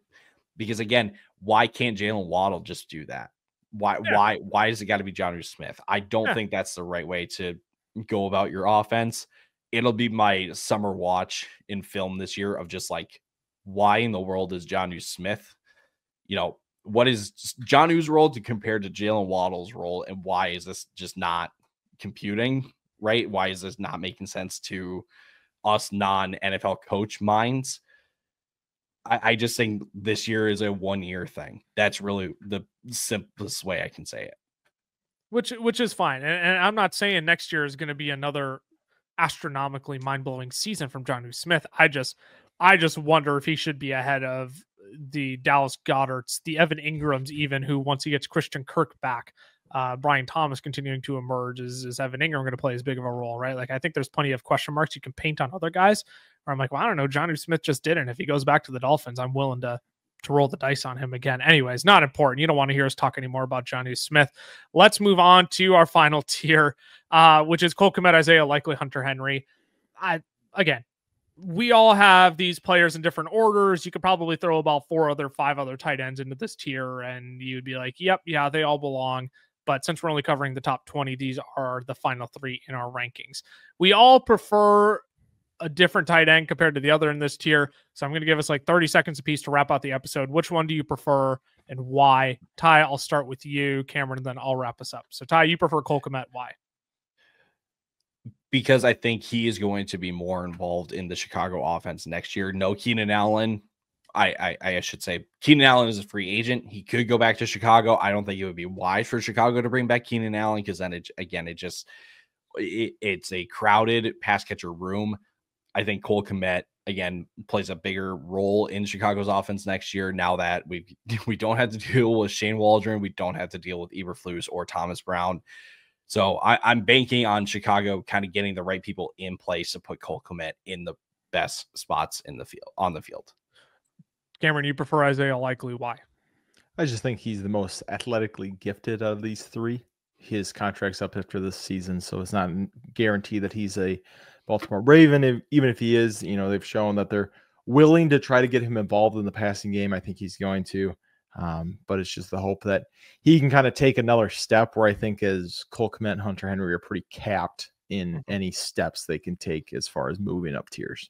because again, why can't Jalen Waddle just do that? Why does it got to be Jonnu Smith? I don't think that's the right way to go about your offense. It'll be my summer watch in film this year of just why in the world is Jonnu Smith? What is Jonnu's role to compare to Jalen Waddle's role, and why is this just not computing, right? Why is this not making sense to us non-NFL coach minds? I just think this year is a 1-year thing. That's really the simplest way I can say it. Which is fine. And I'm not saying next year is going to be another astronomically mind-blowing season from Jonnu Smith. I just wonder if he should be ahead of the Dallas Goddards, the Evan Ingrams, even, who once he gets Christian Kirk back, Brian Thomas continuing to emerge, is Evan Ingram going to play as big of a role, right? I think there's plenty of question marks you can paint on other guys where I'm well, I don't know, Jonnu Smith just didn't. If he goes back to the Dolphins, I'm willing to roll the dice on him again. Anyways, not important. You don't want to hear us talk anymore about Jonnu Smith. Let's move on to our final tier, which is Cole Kmet, Isaiah Likely, Hunter Henry. Again, we all have these players in different orders. You could probably throw about 5 other tight ends into this tier, and you'd be like, yep, yeah, they all belong. But since we're only covering the top 20, these are the final 3 in our rankings. We all prefer a different tight end compared to the other in this tier. So I'm going to give us 30 seconds apiece to wrap out the episode. Which one do you prefer and why? Ty, I'll start with you, Cameron, and then I'll wrap us up. So Ty, you prefer Cole Kmet. Why? Because I think he is going to be more involved in the Chicago offense next year. No Keenan Allen. I should say Keenan Allen is a free agent. He could go back to Chicago. I don't think it would be wise for Chicago to bring back Keenan Allen because then it's a crowded pass catcher room. I think Cole Kmet again plays a bigger role in Chicago's offense next year. Now that we don't have to deal with Shane Waldron, we don't have to deal with Eberflus or Thomas Brown. So I'm banking on Chicago kind of getting the right people in place to put Cole Kmet in the best spots in the field on the field. Cameron, you prefer Isaiah Likely? Why? I just think he's the most athletically gifted of these three. His contract's up after this season, so it's not a guarantee that he's a Baltimore Raven. Even if he is, they've shown that they're willing to try to get him involved in the passing game. I think he's going to. But it's just the hope that he can kind of take another step where I think as Cole Kmet and Hunter Henry are pretty capped in any steps they can take as far as moving up tiers.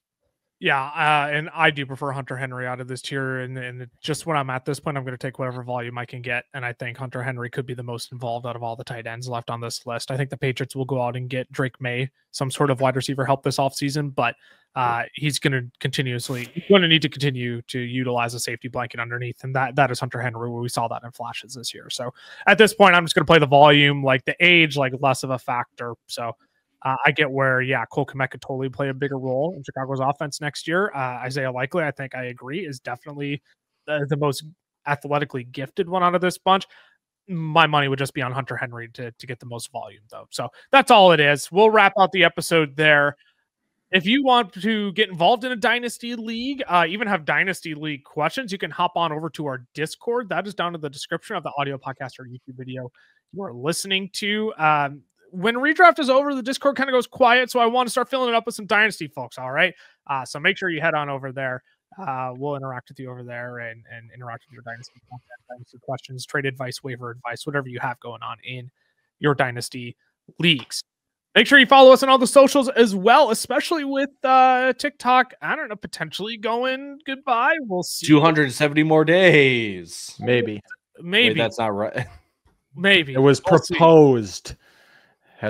Yeah, and I do prefer Hunter Henry out of this tier. And just when I'm at this point, I'm going to take whatever volume I can get. And I think Hunter Henry could be the most involved out of all the tight ends left on this list. I think the Patriots will go out and get Drake May, some sort of wide receiver help this offseason, but he's going to need to continue to utilize a safety blanket underneath. And that is Hunter Henry, where we saw that in flashes this year. So at this point, I'm just going to play the volume, like the age, like less of a factor. So I get where, Cole Kmet could totally play a bigger role in Chicago's offense next year. Isaiah Likely, I think I agree, is definitely the most athletically gifted one out of this bunch. My money would just be on Hunter Henry to get the most volume, though. So that's all it is. We'll wrap out the episode there. If you want to get involved in a Dynasty League, even have Dynasty League questions, you can hop on over to our Discord. That is down in the description of the audio podcast or YouTube video you are listening to. When redraft is over, the Discord kind of goes quiet, so I want to start filling it up with some Dynasty folks, all right? So make sure you head on over there. We'll interact with you over there and interact with your Dynasty content, Dynasty questions, trade advice, waiver advice, whatever you have going on in your Dynasty leagues. Make sure you follow us on all the socials as well, especially with TikTok. I don't know, potentially going goodbye. We'll see. 270 more days. Maybe. Wait, that's not right. Maybe. It was proposed.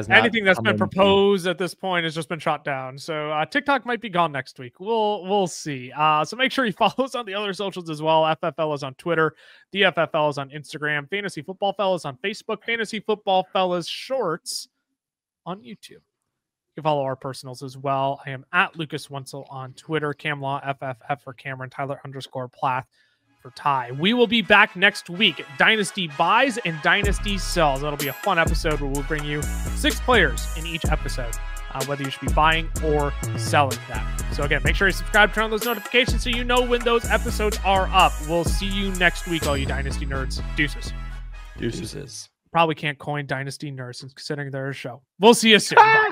Anything that's been proposed at this point has just been shot down. So TikTok might be gone next week. We'll see. So make sure you follow us on the other socials as well. FFL is on Twitter. The FFL is on Instagram. Fantasy Football Fellas on Facebook. Fantasy Football Fellas Shorts on YouTube. You can follow our personals as well. I am at Lucas Wenzel on Twitter. Camlaw FFF for Cameron. Tyler_Plath for Ty. We will be back next week. Dynasty buys and Dynasty sells. That'll be a fun episode where we'll bring you 6 players in each episode, whether you should be buying or selling them. So again, make sure you subscribe, turn on those notifications so you know when those episodes are up. We'll see you next week, all you Dynasty nerds. Deuces. Deuces. Probably can't coin Dynasty nerds considering they're a show. We'll see you soon. Bye.